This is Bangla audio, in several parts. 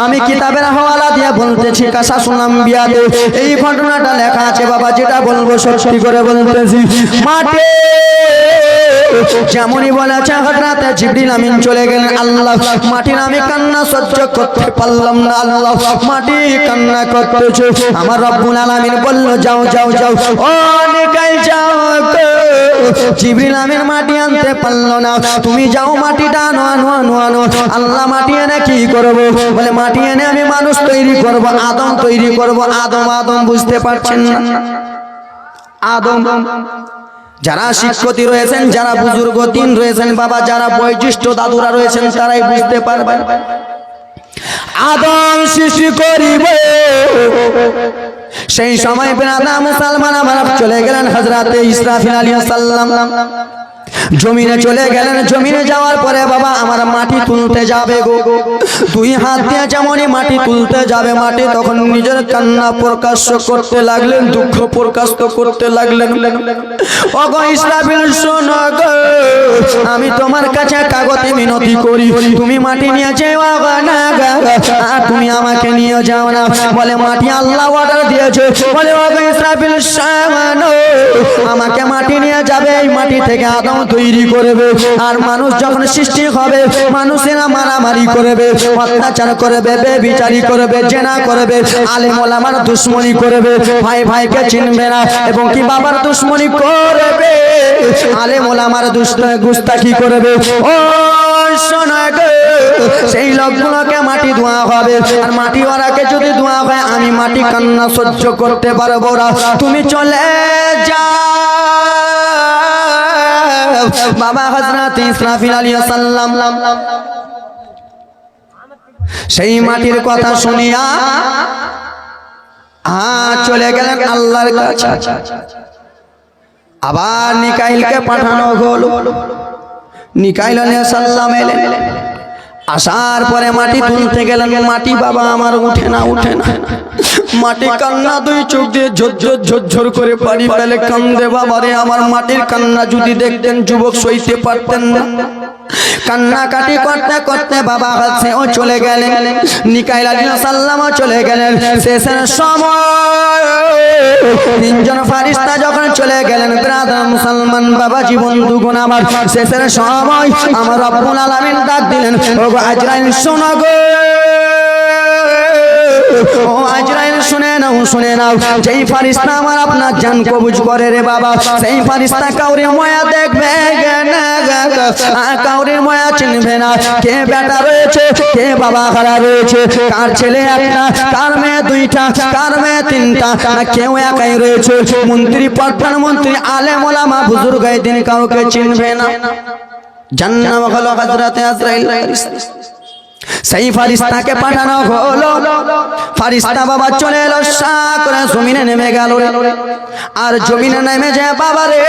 আমি কিতাবের হাওয়ালা দিয়ে বলতেছি কাসাসুল আম্বিয়াতে এই ঘটনাটা লেখা আছে বাবা, যেটা বলবো সত্যি করে বলতেছি। মাটি যেমনই বলেছে হযরত জিবরিল আমিন চলে গেলেন। আল্লাহ মাটির আমি কান্না সহ্য করতে পারলাম না, আল্লাহ মাটি কান্না করতেছে। আমার রব্বুল আলামিন বলল যাও যাও যাও, ও নিকাইল যাও। জিবরিল আমিন মাটি আনতে পারলো না, তুমি যাও মাটিটা আনো আনো আনো আনো। আল্লাহ মাটি এনে কি করব? বলে মাটি এনে আমি মানুষ তৈরি করব, আদম তৈরি করব। আদম আদম বুঝতে পারছেন না? আদম যারা শিক্ষিত রয়েছেন, যারা বুজুর্গ দিন রয়েছেন বাবা, যারা বয়োজ্যেষ্ঠ দাদুরা রয়েছেন তারাই বুঝতে পারবেন। আদম সৃষ্টি করিবে সেই সময় বেরাদা মুসলমান আমার চলে গেলেন হযরত ইসরাফিল আলাইহিস সালাম জমিনে চলে গেলেন। জমিনে যাওয়ার পরে বাবা আমার মাটি তুলতে যাবে গো, দুই হাত দিয়ে যেমনই মাটি তুলতে যাবে, মাটি তখন নিজের কান্না প্রকাশ করতে লাগলেন, দুঃখ প্রকাশ করতে লাগলেন। ওগো ইসরাফিল শোনো গো, আমি তোমার কাছে কাগজে মিনতি করি, তুমি মাটি নিয়ে যাও না, তুমি আমাকে নিয়ে যাও না। বলে মাটি আল্লাহ অর্ডার দিয়েছে। বলে ওগো ইসরাফিল শোনো, আমাকে মাটি নিয়ে যাবে, এই মাটি থেকে আদম তৈরি করবে। আর মানুষ যখন সৃষ্টি হবে মানুষেরা মারামারি করবে, অত্যাচার করবে, বেবিচারি করবে, জেনা করবে, আলেম ওলামার দুশমনি করবে, ভাই ভাইকে চিনবে না এবং কি বাবার দুশমনি করবে, আলেম ওলামার গুস্তাখি করবে। ও শোনা গো, সেই লোকগুলোকে মাটি ধোয়া হবে। আর মাটি ওরাকে যদি ধোয়া হয় আমি মাটি কান্না সহ্য করতে পারবো না, তুমি চলে যাও। বাবা হযরত ইসরাফিল আলাইহিস সালাম সেই মাটির কথা শুনিয়া চলে গেলেন আল্লাহর কাছে। আবার নিকাইলকে পাঠানো হলো। নিকাইল আলাইহিস সালাম এলেন, আসার পরে মাটি তুলতে গেলেন। মাটি বাবা আমার উঠে না, উঠে না। মাটি কান্না দুই চোখ দিয়ে ঝরঝর ঝরঝর করে পানি ফেলে কান্দে। বাবারে আমার মাটির কান্না যদি দেখতেন যুবক সইতে পারতেন না। কান্নাকাটি করতে করতে বাবা কাছে ও চলে গেলেন, নিকাইল আলাইহিস সালাম চলে গেলেন। শেষের সময় তিনজন ফেরেশতা যখন চলে গেলেন, ব্রাদার মুসলমান বাবা জীবন দুগুণ আমার, শেষের সময় আমার রব্বুল আলামিন ডাক দিলেন, ও আজরাইল শোনো গো, ও আজরাইল শুনে নাও, শুনে নাও। যেই ফেরেশতা আমার আপনার জান কবজ করে রে বাবা, সেই ফেরেশতা কাউরে মায়া দেখবে না, কাউরে মায়া চিনবে না। কে বেটা রয়েছে, কে বাবা হারা রয়েছে, কার ছেলে একটা, কার মেয়ে দুইটা, কার মেয়ে তিনটা, কেউ একাই রয়েছে। মন্ত্রী প্রধানমন্ত্রী আলেম ওলামা বুজুর্গ দিন কাউকে চিনবে না। জান্নাত হলো হযরত আজরাইল। সেই ফেরেশতাকে পাঠানো হলো। ফেরেশতা বাবা চলে এলো, সাঁ করে জমিনে নেমে গেল। আর জমিনে নেমে যায় বাবা রে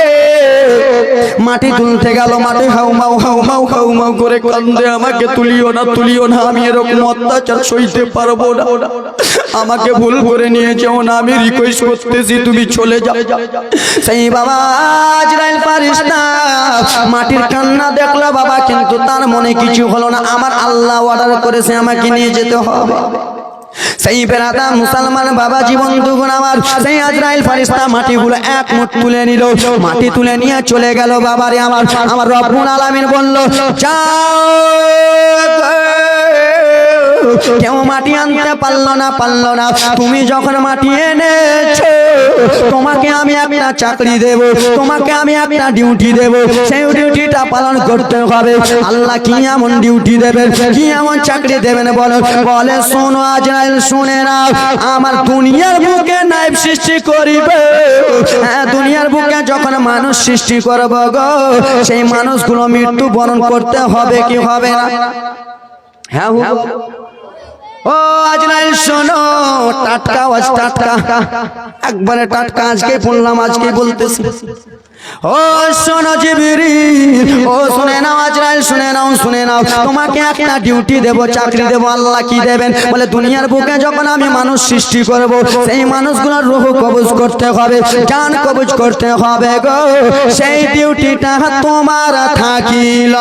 মাটি তুলতে গেল। মাটি হাউমাউ হাউমাউ হাউমাউ করে কান্দে, আমাকে তুলিও না, তুলিও না, আমি এরকম অত্যাচার সইতে পারবো না, আমাকে ভুল করে নিয়ে যাও না, আমি রিকোয়েস্ট করতেছি তুমি চলে যাও। সেই বাবা আজরাইল ফেরেশতা মাটির কান্না দেখলো বাবা, কিন্তু তার মনে কিছু হলো না। আমার আল্লাহ অর্ডার করেছে আমাকে নিয়ে যেতে হবে। সেই বেরাদা মুসলমান বাবা জীবন দুগুণ আমার, সেই আজরাইল ফেরেশতা মাটিগুলো এক মুঠ তুলে নিল। মাটি তুলে নিয়ে চলে গেল বাবারে আমার। আমার রব্বুল আলামিন বলল যাও। কেউ মাটি আনতে পারলো না, পারলো না। তুমি যখন মাটি এনেছো তোমাকে আমি একটা চাকরি দেব, তোমাকে আমি একটা ডিউটি দেব, সেই ডিউটিটা পালন করতে হবে। আল্লাহ কি এমন ডিউটি দেবেন, কি এমন চাকরি দেবেন বলো? বলে শোনো আজরাইল, শুনে নাও, আমার দুনিয়ার বুকে নাইব সৃষ্টি করিবে। হ্যাঁ, দুনিয়ার বুকে যখন মানুষ সৃষ্টি করব গো, সেই মানুষগুলো মৃত্যু বরণ করতে হবে কি হবে না? হ্যাঁ ও আজরাইল শোনো, টাটকা আওয়াজ, টাটকা একবারে টাটকা, আজকে বললাম, আজকে বলতেছি। ও শোনো জিবরিল, ও শুনে নাও আজরাইল, শুনে নাও, শুনে নাও, তোমাকে একটা ডিউটি দেব, চাকরি দেব। আল্লাহ কি দেবেন বলে দুনিয়ার বুকে যখন আমি মানুষ সৃষ্টি করব, সেই মানুষগুলোর রূহ কবজ করতে হবে, জান কবজ করতে হবে গো। সেই ডিউটিটা তোমার থাকিল।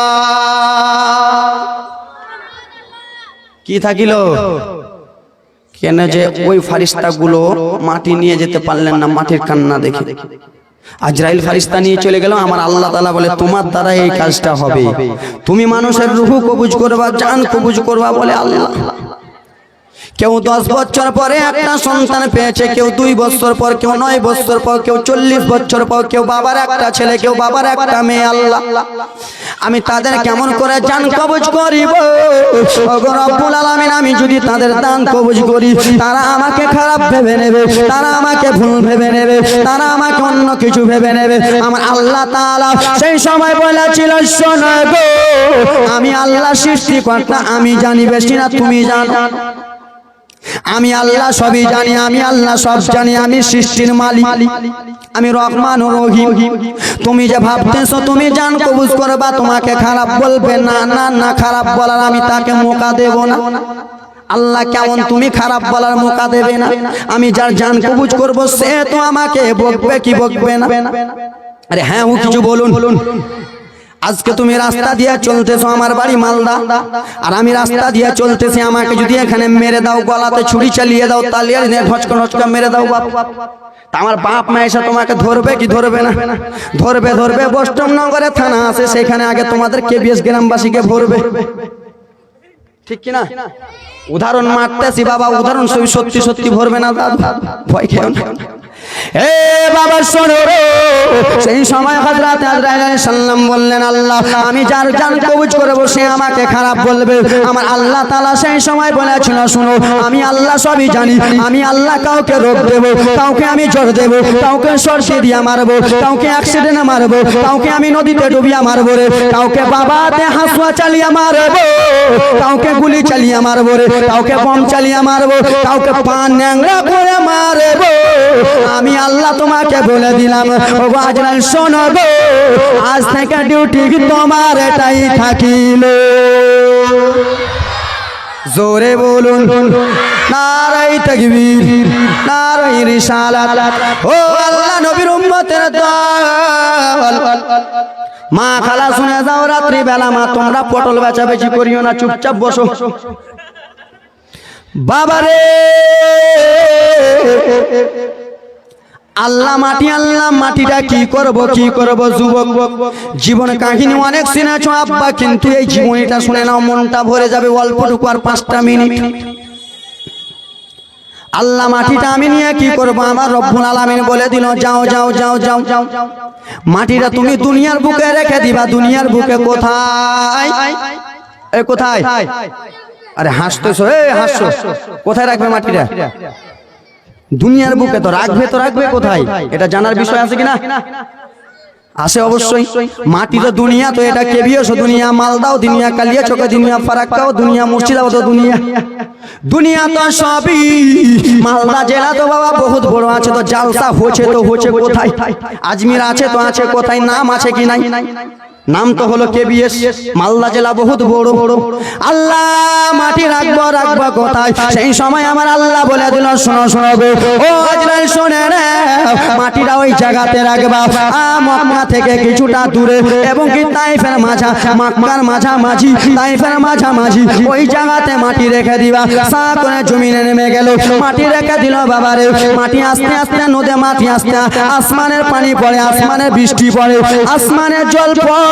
কি থাকিল? কেন যে ওই ফারিস্তাগুলো মাটি নিয়ে যেতে পারলেন না মাটির কান্না দেখে। আজরাইল ফারিস্তা নিয়ে চলে গেল। আমার আল্লাহ তাআলা বলে তোমার দ্বারা এই কাজটা হবে, তুমি মানুষের রূহ কবজ করবা, জান কবজ করবা বলে আল্লাহ। কেউ 10 বছর পরে একটা সন্তান পেয়েছে, কেউ 2 বছর পর, কেউ 9 বছর পর, কেউ 40 বছর পর, কেউ বাবার একটা ছেলে, কেউ বাবার একটা মেয়ে। আল্লাহ আমি তাদের কেমন করে জান কবজ করিব? ওগো রব্বুল আলামিন, আমি যদি তাদের দান কবজ করি তারা আমাকে খারাপ ভেবে নেবে, তারা আমাকে ভুল ভেবে নেবে, তারা আমাকে অন্য কিছু ভেবে নেবে। আমার আল্লাহ তাআলা সেই সময় বলেছিল, শোনো গো, আমি আল্লাহ সৃষ্টিকর্তা, আমি জানি বেশি না তুমি জানো। আমি আল্লাহ সবই জানি, আমি আল্লাহ সব জানি, আমি সৃষ্টির মালিক, আমি রহমান ও রহিম। তুমি যে ভাবতেছো তুমি জান কবুজ করবা, তোমাকে খারাপ বলবে না, না না, খারাপ বলার আমি তাকে মৌকা দেব না। আল্লাহ কেমন তুমি খারাপ বলার মৌকা দেবে না? আমি যার জান কবুজ করব সে তো আমাকে বকবে কি বকবে না? আরে হ্যাঁ, ও কিছু বলুন। আজকে তুমি রাস্তা দিয়ে চলতেছো, আমার বাড়ি মালদা, আর আমি রাস্তা দিয়ে চলতেছি, আমাকে যদি এখানে মেরে দাও, গলাতে ছুরি চালিয়ে দাও, তালিয়ে ঢচকা ঢচকা মেরে দাও বাপ, আমার বাপ মা এসে তোমাকে ধরবে কি ধরবে না? ধরবে, ধরবে। বৈষ্ণবনগরে থানা আছে, সেখানে আগে তোমাদের কেবিএস গ্রামবাসীকে ভরবে, ঠিক কিনা? উদাহরণ মারতেছি বাবা, উদাহরণ সত্যি সত্যি ভরবে না দাদা, ভয় খেও না। এ বাবা শোনো রে, সেই সময় হযরত আজরাইল আলাইহিস সালাম বললেন, আল্লাহ আমি যার জান কবজ করব সে আমাকে খারাপ বলবে। আমার আল্লাহ তাআলা সেই সময় বলেছিল, শুনো, আমি আল্লাহ সবই জানি, আমি আল্লাহ কাউকে রোগ দেব, কাউকে আমি জ্বর দেব, কাউকে সরষে দিয়ে মারবো, কাউকে অ্যাক্সিডেন্টে মারবো, কাউকে আমি নদীতে ডুবিয়ে মারবো রে, কাউকে বাবাতে হাসুয়া চালিয়ে মারবো, কাউকে গুলি চালিয়ে মারবো রে, কাউকে বম চালিয়ে মারবো, কাউকে পান ন্যাংরা করে মারবো। আমি আল্লাহ তোমাকে বলে দিলাম, ও আজরাইল শোনো গো, আজ থেকে ডিউটি তোমার এটাই থাকিল। জোরে বলুন নারায়ে তাকবীর, নারায়ে রিসালাত। ও আল্লাহ নবীর উম্মতের দল, মা খালা শুনে যাও, রাত্রি বেলা মা তোমরা পটল বেচাবেচি করিও না, চুপচাপ বসো। বাবারে আল্লাহ মাটি, আল্লাহ মাটিটা কি করব কি করব? যুবক জীবন কাহিনী অনেক শুনেছো আব্বা, কিন্তু এই জীবনীটা শুনে নাও, মনটা ভরে যাবে অল্পটুকু আর 5টা মিনিট। আল্লাহ মাটিটা আমি নিয়ে কি করব? আমার রব্বুল আলামিন বলে দিল, যাও যাও যাও যাও যাও, মাটিটা তুমি দুনিয়ার বুকে রেখে দিবা। দুনিয়ার বুকে কোথায়? এ কোথায়? আরে হাসতেছো, এ হাসছো, কোথায় রাখবে মাটিটা? দুনিয়ার বুকে তো রাখবে, তো রাখবে কোথায়? এটা জানার বিষয় আছে কিনা? আছে অবশ্যই। মাটি তো দুনিয়া, তো এটা কেবিএস দুনিয়া, মালদাও দুনিয়া, কালিয়াচকে দুনিয়া, ফারাক্কাও দুনিয়া, মুর্শিদাবাদও দুনিয়া। দুনিয়া তো সবই। মালদা জেলা তো বাবা বহুত বড় আছে, তো জালসা হচ্ছে তো হচ্ছে কোথায়? আজমির আছে তো আছে কোথায়? নাম আছে কি নাই? নাম তো হলো কেবিএস। মালদা জেলা বহুত বড়। আল্লাহ মাটি রাখবো রাখবো কোথায়? সেই সময় আমার আল্লাহ বলে দিল, শোনো শোনো গো, ও আজরাইল শোনে রে, মাটিটা ওই জায়গাতে রাখবা মক্কা থেকে কিছুটা দূরে, এবং কি তাইফের মক্কার মাঝামাঝি, তাইফের মাঝামাঝি ওই জায়গাতে মাটি রেখে দিবা। সা করে জমিনে নেমে গেল, মাটি রেখে দিল বাবারে। মাটি আস্তে আস্তে নদে, মাটি আস্তে আসমানের পানি পড়ে, আসমানের বৃষ্টি পড়ে, আসমানের জল পড়ে,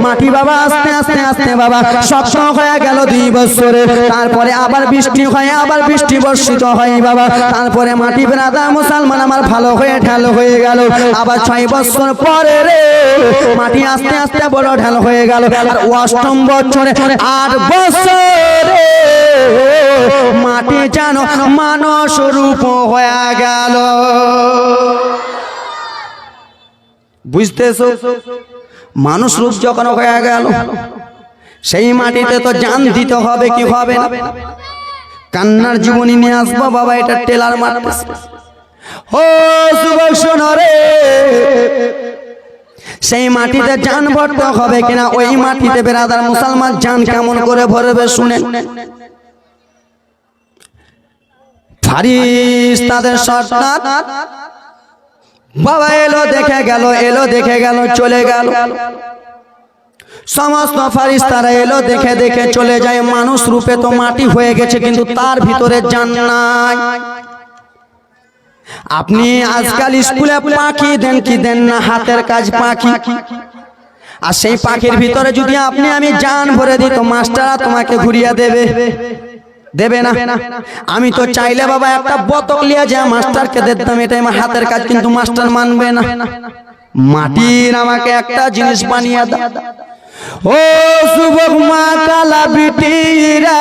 মাটি বাবা আস্তে আস্তে আস্তে বাবা শক্ত হয়ে গেল 2 বছরে। তারপরে আবার বৃষ্টি হয়, আবার বৃষ্টি বর্ষিত হয় বাবা। তারপরে মাটি বেরাদা মুসলমান আমার ভালো হয়ে ঢাল হয়ে গেল। আবার 6 বছর পরে রে মাটি আস্তে আস্তে বড় ঢাল হয়ে গেল। আর 8ম বছরে 8 বছরে মাটি যেন মানুষ রূপ হয়ে গেল। বুঝতেছো? মানুষ রূপ যখন হয়ে গেল, সেই মাটিতে তো জান দিতে হবে কি হবে না? কান্নার জীবনী নিয়ে আসবো বাবা, এটা টেলার মারতেছে। ও যুবক শোনো রে, সেই মাটিতে জান ভরতে হবে কিনা? ওই মাটিতে বেরাদার মুসলমান জান কেমন করে ভরবে শুনেন। ফারিস্তাদের সর্দার বাবা এলো দেখে গেল, এলো দেখে গেল, চলে গেল। সমস্ত ফারিস্তারা এলো, দেখে দেখে চলে যায়। মানুষ রূপে তো মাটি হয়ে গেছে, কিন্তু তার ভিতরে জান নাই। আপনি আজকাল স্কুলে পাখি দেন কি দেন না, হাতের কাজ পাখি, আর সেই পাখির ভিতরে যদি আপনি আমি জান ভরে দিই তো মাস্টাররা তোমাকে ঘুরিয়ে দেবে, দেবে না? আমি তো চাইলে বাবা একটা বোতল লিয়ে যা মাস্টারকে দিতাম, এটাই আমার হাতের কাজ, কিন্তু মাস্টার মানবে না। মাটির আমাকে একটা জিনিস বানিয়ে দাও। ও যুবক মা কালা বিটিরা,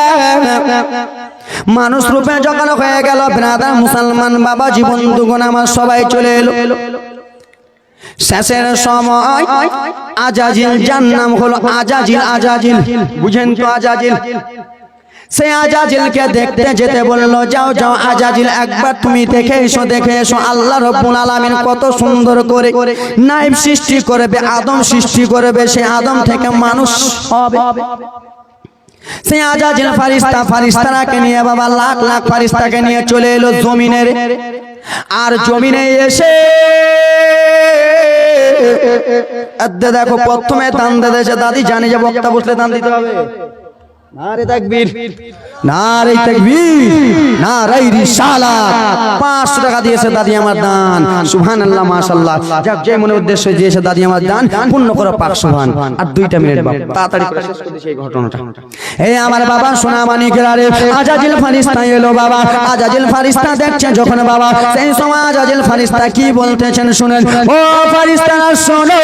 মানুষ রূপে যখন হয়ে গেল ব্রাদার মুসলমান বাবা জীবন দুগুণ আমার সবাই চলে এলো। শেষের সময় আজাজিল, যার নাম হলো আজাজিল, আজাজিল বুঝেন তো আজাজিল, সে আজাজিলকে দেখতে যেতে বললো, যাও যাও আজাজিল একবার তুমি দেখে এসো, দেখে এসো আল্লাহ রাব্বুল আলামিন কত সুন্দর করে নাইব সৃষ্টি করবে, আদম সৃষ্টি করবে, সে আদম থেকে মানুষ হবে। সে আজাজিল ফারিস্তা, ফারিস্তারাকে নিয়ে বাবা লাখ লাখ ফারিস্তাকে নিয়ে চলে এলো জমিনের। আর জমিনে এসে দেখো প্রথমে দান দিয়েছে, দাদি জানে যে বক্তা বসলে দান দিতে হবে। নারে তাকবীর, নারে তাকবীর, নারে রিসালাত। 500 টাকা দিয়েছে দাদি আমার দান, সুবহানাল্লাহ মাশাআল্লাহ। যাক, যে মনে উদ্দেশ্য দিয়েছে দাদি আমার দান পূর্ণ করো পাক সুবহান। আর 2টা মিনিট বাবা, তাড়াতাড়ি করে শেষ করে দিই এই ঘটনাটা। এই আমার বাবা সোনা মানিকেরা রে, আজাজিল ফারিস্তা এলো বাবা। আজাজিল ফারিস্তা দেখছেন যখন বাবা, সেই সময় আজাজিল ফারিস্তা কি বলতেছেন শুনেন। ও ফারিস্তারা শোনো,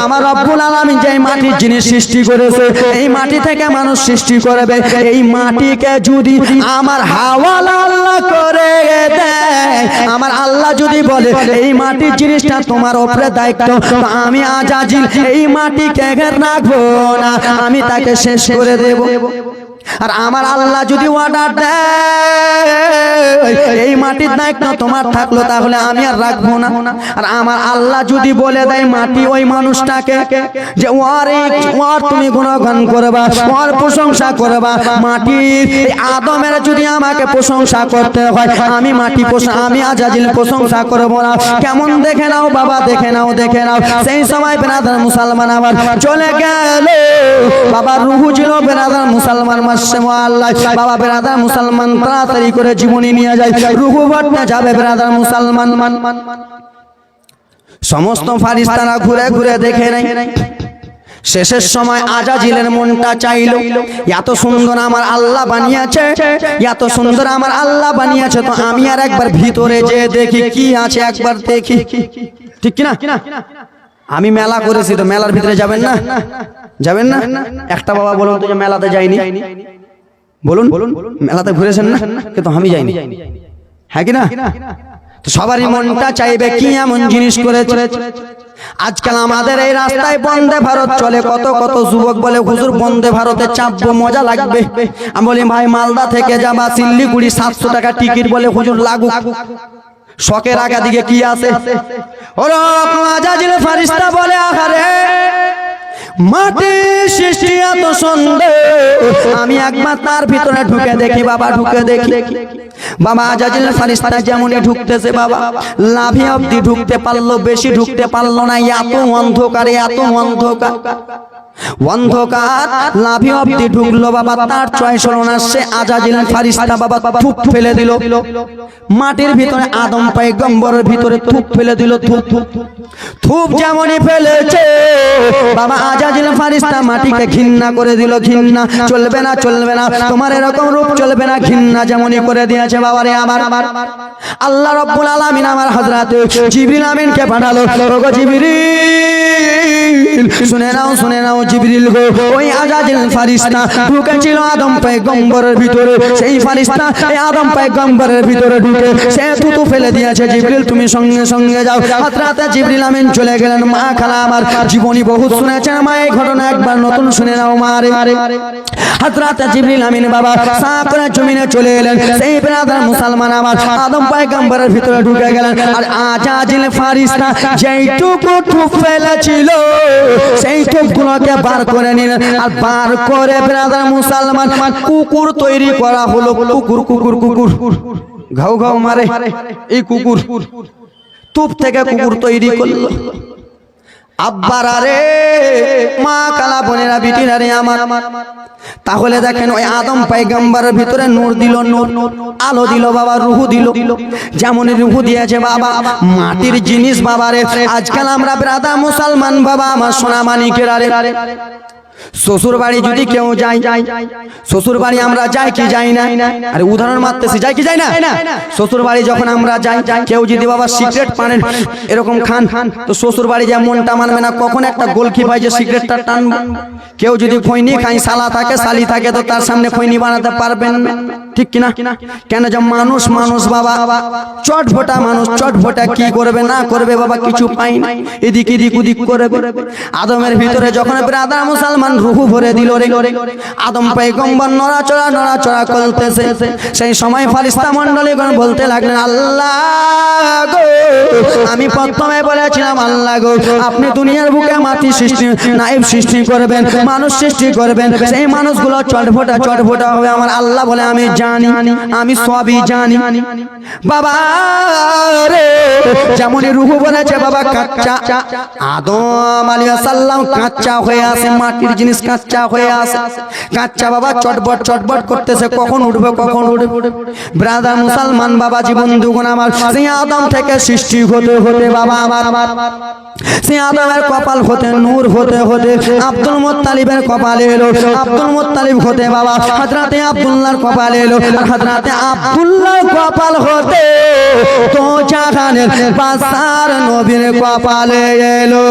আমার রব্বুল আলামিন যে মাটির জিনিস সৃষ্টি করেছে, এই মাটি থেকে মানুষ সৃষ্টি করবে। এই মাটিকে যদি আমার হাওয়ালা আল্লাহ করে দেয়, আমার আল্লাহ যদি বলে এই মাটির জিনিসটা তোমার উপরে দায়িত্ব, তো আমি আজাজিল এই মাটিকে রাখবো না, আমি তাকে শেষ করে দেব। আর আমার আল্লাহ যদি অর্ডার দেয় এই মাটির দায়িত্ব তোমার থাকলো, তাহলে আমি আর রাখবো না। আর আমার আল্লাহ যদি বলে দেয় মাটি ওই মানুষটাকে যে ওর তুমি গুণগান করবা, ওর প্রশংসা করবা, মাটির আদমের যদি আমাকে প্রশংসা করতে হয়, আমি মাটি আমি আজাজিল প্রশংসা করবো না। কেমন দেখে নাও বাবা, দেখে নাও, দেখে নাও। সেই সময় বেরাদার মুসলমান আবার চলে গেল বাবা, রুহু ছিল বেরাদার মুসলমান বাবা। বেরাদার মুসলমান তাড়াতাড়ি করে জীবনী নিয়ে যায়, রুহু ভরতে যাবে বেরাদার মুসলমান। সমস্ত ফারিস্তারা ঘুরে ঘুরে দেখে নাই। শেষের সময় আজাজিলের মনটা চাইলো, এত সুন্দর আমার আল্লাহ বানিয়েছে, এত সুন্দর আমার আল্লাহ বানিয়েছে, তো আমি আর একবার ভিতরে যে দেখি কি আছে, একবার দেখি, ঠিক কিনা? আমি মেলা করেছি তো, মেলার ভিতরে যাবেন না? যাবেন না? একটা বাবা বলুন তো যে মেলাতে যাইনি, বলুন মেলাতে ঘুরেছেন না? কিন্তু আমি যাইনি, হ্যাঁ কিনা? তো সবারই মনটা চাইবে কি এমন জিনিস করেছে। আজকাল আমাদের এই রাস্তায় বন্দে ভারত চলে, কত কত যুবক বলে হুজুর বন্দে ভারতে চাপবো, মজা লাগবে। আমি বলি ভাই মালদা থেকে যাবা শিলিগুড়ি 700 টাকা টিকিট, বলে হুজুর লাগুক, শখের আগা দিকে কি আছে। ওরা আজাজিল ফারিস্তা বলে আহারে মাটির সৃষ্টি এত সুন্দর, আমি একবার তার ভিতরে ঢুকে দেখি বাবা, ঢুকে দেখি বাবা। আজাজিল ফারিস্তা যেমনই ঢুকতেছে বাবা, লাভি অবধি ঢুকতে পারলো, বেশি ঢুকতে পারলো না, এত অন্ধকারে, এত অন্ধকার, অন্ধকার লাভি অবধি ঢুকলো বাবা। তার চয়েস হলো না, সে আজাজিল ফারিস্তা বাবা থুপ ফেলে দিল মাটির ভিতরে, আদম পয়গম্বরের ভিতরে থুপ ফেলে দিল। থুপ যেমনই ফেলেছে বাবা, আজাজিল ফারিস্তা মাটিকে ঘৃণা করে দিল। ঘৃণা চলবে না, চলবে না, তোমার এরকম রূপ চলবে না, ঘৃণা যেমনই করে দিয়েছে বাবা রে আমার। আল্লাহ রাব্বুল আলামিন আমার হযরত জিবরিল আমিনকে পাঠালো, ওগো জিবরিল শুনে নাও, শুনে নাও জিবরিল গো, ওই আজাজিল ফারিস্তা ঢুকেছিল আদম পয়গম্বরের ভিতরে, সেই ফারিস্তা এই আদম পয়গম্বরের ভিতরে ঢুকে সে থুতু ফেলে দিয়েছে। জিবরিল তুমি সঙ্গে সঙ্গে যাও। হযরত জিবরিল আমিন চলে গেলেন। মা খালা আমার জীবনী বহুত শুনেছেন মা, এই ঘটনা একবার নতুন শুনে নাও মা রে। হযরত জিবরিল আমিন বাবা সাকরা জমিনে চলে এলেন। সেই ব্রাদার মুসলমান আমার আদম পয়গম্বরের ভিতরে ঢুকে গেলেন। আর আজাজিল ফারিস্তা যেইটুকু থুপ ফেলেছিল সেই থুপগুলোকে বার করে নিলেন। আর বার করে ব্রাদার মুসলমান কুকুর তৈরি করা হলো। কুকুর কুকুর কুকুর ঘাউ ঘাউ মারে, এই কুকুর থুপ থেকে কুকুর তৈরি করলো। আব্বারা রে, মা কালা বোনেরা, বিটিরা রে আমার। তাহলে দেখেন ওই আদম পয়গম্বরের ভিতরে নূর দিল, নূর আলো দিল বাবা, রুহু দিল। যেমন রুহু দিয়েছে বাবা মাটির জিনিস বাবা রে। আজকাল আমরা ব্রাদা মুসলমান বাবা আমার সোনা মানিকেরা রে, শ্বশুর বাড়ি যদি কেউ যাই, শ্বশুর বাড়ি আমরা যাই কি যাই না? আরে উদাহরণ মারতেছি, যাই কি যাই না? শ্বশুর বাড়ি যখন আমরা যাই, কেউ যদি বাবা সিগারেট পানেন এরকম খান, তো শ্বশুর বাড়ি যা মনটা মানবে না। কখন একটা গোলকি ভাই যে সিগারেটটা টানবে। কেউ যদি খৈনি খাই, সালা থাকে শালি থাকে, তো তার সামনে খৈনি বানাতে পারবেন না, ঠিক কিনা? কেন যে মানুষ মানুষ বাবা, চটফোটা মানুষ, চটফোটা কি করবে না করবে বাবা কিছু পাই না, এদিক এদিক উদিক করে। আদমের ভিতরে যখন ব্রাদার মুসলমান রুহু ভরে দিল রে, আদম পয়গম্বর নড়াচড়া নড়াচড়া করতেছে। সেই সময় ফেরেশতা মণ্ডলীগণ বলতে লাগলেন, আল্লাহ গো, আমি প্রথমে বলেছিলাম আল্লাহ গো, আপনি দুনিয়ার বুকে মাটি সৃষ্টি নাইব সৃষ্টি করবেন, মানুষ সৃষ্টি করবেন, সেই মানুষগুলো চটফোটা চটফোটা হবে। আমার আল্লাহ বলে, আমি জানি, আমি সবই জানি বাবা রে। যেমনই রুহু বলেছে বাবা কাচ্চা, আদম আলাইহিস সালাম কাচ্চা হয়ে আসে, মাটির জিনিস কাচ্চা হয়ে আসে, কাচ্চা বাবা চটবট চটবট করতেছে, কখন উঠবে কখন উঠবে। ব্রাদার মুসলমান বাবা জীবন দুগুণ আমার, সেই আদম থেকে সৃষ্টি হতে হতে বাবা আমার, সেই আদমের কপাল হতে নূর হতে হতে আব্দুল মুত্তালিবের কপালে এলো, আব্দুল মুত্তালিব হতে বাবা হযরতে আব্দুল্লাহর কপালে এলো, হযরতে আব্দুল্লাহর কপাল হতে তো জাহানের বাদশার নবীর কপালে এলো।